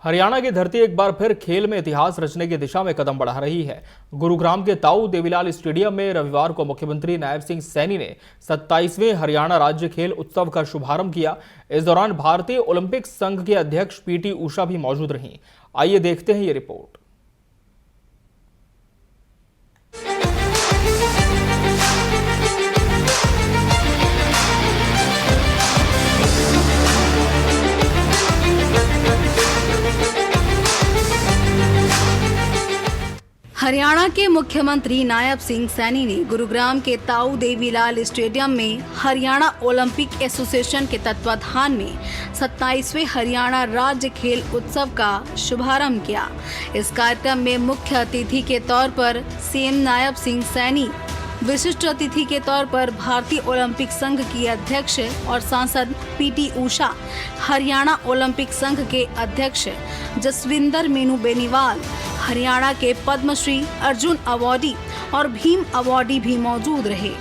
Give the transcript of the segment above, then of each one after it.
हरियाणा की धरती एक बार फिर खेल में इतिहास रचने की दिशा में कदम बढ़ा रही है। गुरुग्राम के ताऊ देवीलाल स्टेडियम में रविवार को मुख्यमंत्री नायब सिंह सैनी ने 27वें हरियाणा राज्य खेल उत्सव का शुभारंभ किया। इस दौरान भारतीय ओलंपिक संघ के अध्यक्ष पीटी उषा भी मौजूद रहीं। आइए देखते हैं ये रिपोर्ट। हरियाणा के मुख्यमंत्री नायब सिंह सैनी ने गुरुग्राम के ताऊ देवीलाल स्टेडियम में हरियाणा ओलंपिक एसोसिएशन के तत्वाधान में 27वें हरियाणा राज्य खेल उत्सव का शुभारंभ किया। इस कार्यक्रम में मुख्य अतिथि के तौर पर सीएम नायब सिंह सैनी, विशिष्ट अतिथि के तौर पर भारतीय ओलंपिक संघ की अध्यक्ष और सांसद पीटी उषा, हरियाणा ओलंपिक संघ के अध्यक्ष जसविंदर मीनू बेनीवाल, हरियाणा के पद्मश्री अर्जुन अवार्डी और भीम अवार्डी भी मौजूद रहे।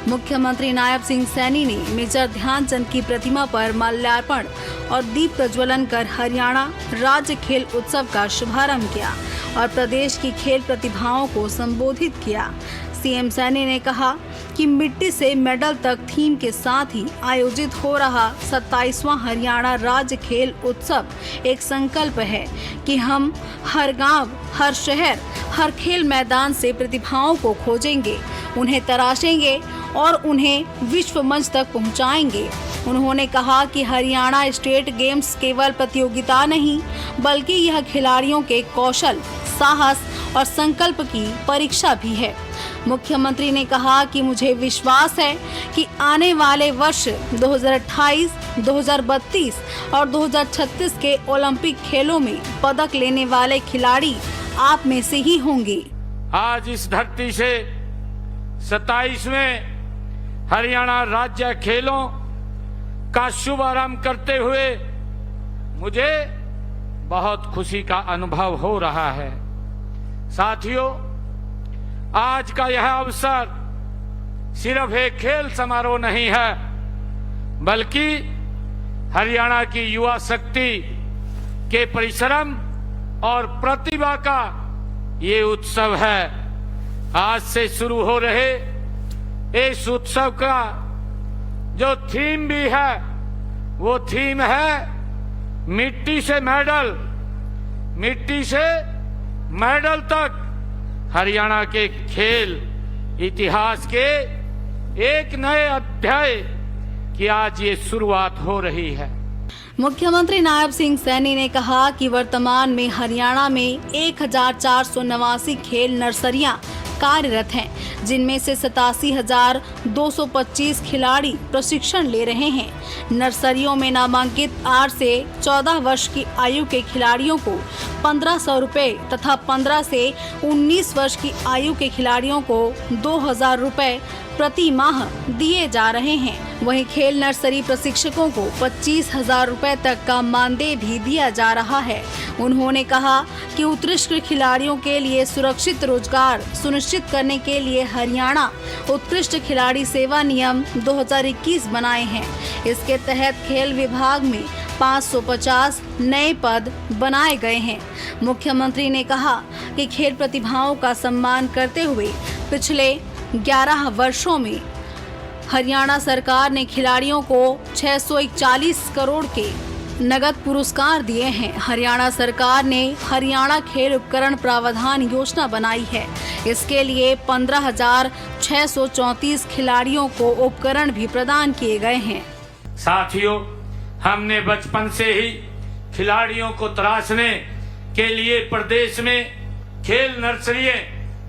मुख्यमंत्री नायब सिंह सैनी ने मेजर ध्यानचंद की प्रतिमा पर माल्यार्पण और दीप प्रज्वलन कर हरियाणा राज्य खेल उत्सव का शुभारंभ किया और प्रदेश की खेल प्रतिभाओं को संबोधित किया। सीएम सैनी ने कहा कि मिट्टी से मेडल तक थीम के साथ ही आयोजित हो रहा 27वां हरियाणा राज्य खेल उत्सव एक संकल्प है कि हम हर गांव, हर शहर, हर खेल मैदान से प्रतिभाओं को खोजेंगे, उन्हें तराशेंगे और उन्हें विश्व मंच तक पहुंचाएंगे। उन्होंने कहा कि हरियाणा स्टेट गेम्स केवल प्रतियोगिता नहीं, बल्कि यह खिलाड़ियों के कौशल, साहस और संकल्प की परीक्षा भी है। मुख्यमंत्री ने कहा कि मुझे विश्वास है कि आने वाले वर्ष 2028, 2032 और 2036 के ओलंपिक खेलों में पदक लेने वाले खिलाड़ी आप में से ही होंगे। आज इस धरती से 27वें हरियाणा राज्य खेलों का शुभारंभ करते हुए मुझे बहुत खुशी का अनुभव हो रहा है। साथियों, आज का यह अवसर सिर्फ एक खेल समारोह नहीं है, बल्कि हरियाणा की युवा शक्ति के परिश्रम और प्रतिभा का ये उत्सव है। आज से शुरू हो रहे इस उत्सव का जो थीम भी है, वो थीम है मिट्टी से मेडल, मिट्टी से मेडल तक। हरियाणा के खेल इतिहास के एक नए अध्याय की आज ये शुरुआत हो रही है। मुख्यमंत्री नायब सिंह सैनी ने कहा कि वर्तमान में हरियाणा में 1489 खेल नर्सरियां कार्यरत हैं, जिनमें से 87,225 खिलाड़ी प्रशिक्षण ले रहे हैं। नर्सरियों में नामांकित 8 से 14 वर्ष की आयु के खिलाड़ियों को 1,500 रुपए तथा 15 से 19 वर्ष की आयु के खिलाड़ियों को 2,000 रुपए प्रति माह दिए जा रहे हैं। वहीं खेल नर्सरी प्रशिक्षकों को 25,000 रुपए तक का मानदेय भी दिया जा रहा है। उन्होंने कहा कि उत्कृष्ट खिलाड़ियों के लिए सुरक्षित रोजगार सुनिश्चित करने के लिए हरियाणा उत्कृष्ट खिलाड़ी सेवा नियम 2021 बनाए हैं। इसके तहत खेल विभाग में 550 नए पद बनाए गए हैं। मुख्यमंत्री ने कहा कि खेल प्रतिभाओं का सम्मान करते हुए पिछले 11 वर्षों में हरियाणा सरकार ने खिलाड़ियों को 641 करोड़ के नगद पुरस्कार दिए हैं। हरियाणा सरकार ने हरियाणा खेल उपकरण प्रावधान योजना बनाई है। इसके लिए 15,634 खिलाड़ियों को उपकरण भी प्रदान किए गए हैं। साथियों, हमने बचपन से ही खिलाड़ियों को तराशने के लिए प्रदेश में खेल नर्सरियां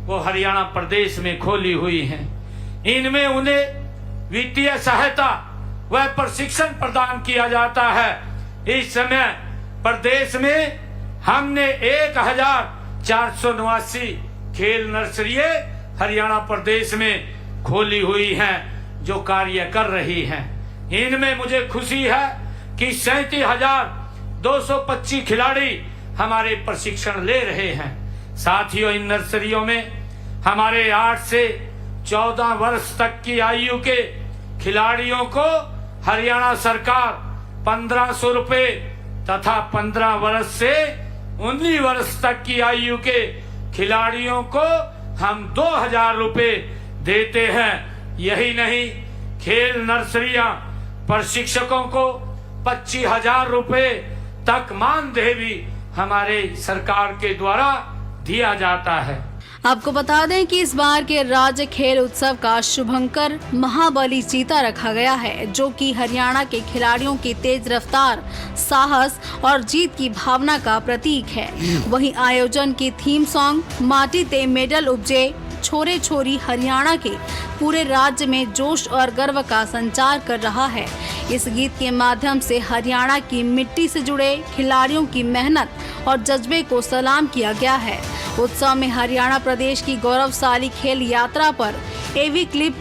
वो हरियाणा प्रदेश में खोली हुई हैं। इनमें उन्हें वित्तीय सहायता व प्रशिक्षण प्रदान किया जाता है। इस समय प्रदेश में हमने 1489 खेल नर्सरियां हरियाणा प्रदेश में खोली हुई हैं, जो कार्य कर रही हैं। इनमें मुझे खुशी है कि 37,225 खिलाड़ी हमारे प्रशिक्षण ले रहे हैं। साथियों, इन नर्सरियों में हमारे 8 से 14 वर्ष तक की आयु के खिलाड़ियों को हरियाणा सरकार 1,500 रुपए तथा 15 वर्ष से 19 वर्ष तक की आयु के खिलाड़ियों को हम 2000 रुपए देते हैं। यही नहीं, खेल नर्सरियां प्रशिक्षकों को 25,000 रुपए तक मानदेय भी हमारे सरकार के द्वारा दिया जाता है। आपको बता दें कि इस बार के राज्य खेल उत्सव का शुभंकर महाबली चीता रखा गया है, जो कि हरियाणा के खिलाड़ियों की तेज रफ्तार, साहस और जीत की भावना का प्रतीक है। वहीं आयोजन की थीम सॉन्ग माटी ते मेडल उपजे छोरे छोरी हरियाणा के पूरे राज्य में जोश और गर्व का संचार कर रहा है। इस गीत के माध्यम से हरियाणा की मिट्टी से जुड़े खिलाड़ियों की मेहनत और जज्बे को सलाम किया गया है। उत्सव में हरियाणा प्रदेश की गौरवशाली खेल यात्रा पर एवी क्लिप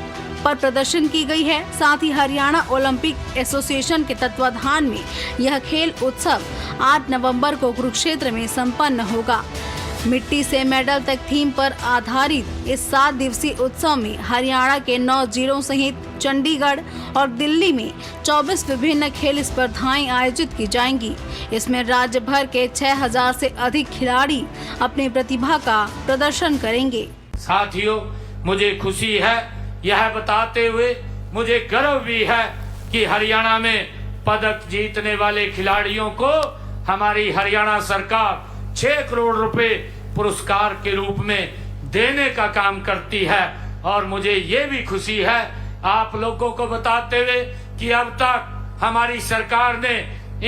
पर प्रदर्शन की गई है। साथ ही हरियाणा ओलंपिक एसोसिएशन के तत्वाधान में यह खेल उत्सव 8 नवंबर को कुरुक्षेत्र में संपन्न होगा। मिट्टी से मेडल तक थीम पर आधारित इस 7 दिवसीय उत्सव में हरियाणा के 9 जिलों सहित चंडीगढ़ और दिल्ली में 24 विभिन्न खेल स्पर्धाएं आयोजित की जाएंगी। इसमें राज्य भर के 6000 से अधिक खिलाड़ी अपनी प्रतिभा का प्रदर्शन करेंगे। साथियों, मुझे खुशी है यह बताते हुए, मुझे गर्व भी है कि हरियाणा में पदक जीतने वाले खिलाड़ियों को हमारी हरियाणा सरकार 6 करोड़ रुपए पुरस्कार के रूप में देने का काम करती है। और मुझे ये भी खुशी है आप लोगों को बताते हुए कि अब तक हमारी सरकार ने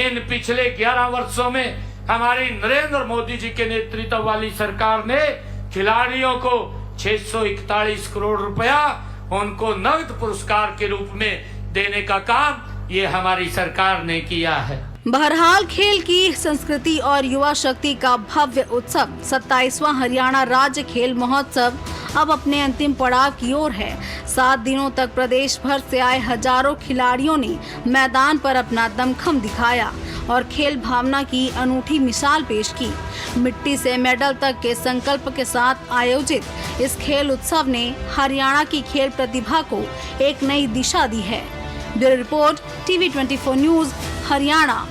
इन पिछले 11 वर्षों में, हमारी नरेंद्र मोदी जी के नेतृत्व वाली सरकार ने खिलाड़ियों को 641 करोड़ रुपया उनको नगद पुरस्कार के रूप में देने का काम ये हमारी सरकार ने किया है। बहरहाल खेल की संस्कृति और युवा शक्ति का भव्य उत्सव 27वां हरियाणा राज्य खेल महोत्सव अब अपने अंतिम पड़ाव की ओर है। 7 दिनों तक प्रदेश भर से आए हजारों खिलाड़ियों ने मैदान पर अपना दमखम दिखाया और खेल भावना की अनूठी मिसाल पेश की। मिट्टी से मेडल तक के संकल्प के साथ आयोजित इस खेल उत्सव ने हरियाणा की खेल प्रतिभा को एक नई दिशा दी है। Bureau report, TV 24 news, Haryana.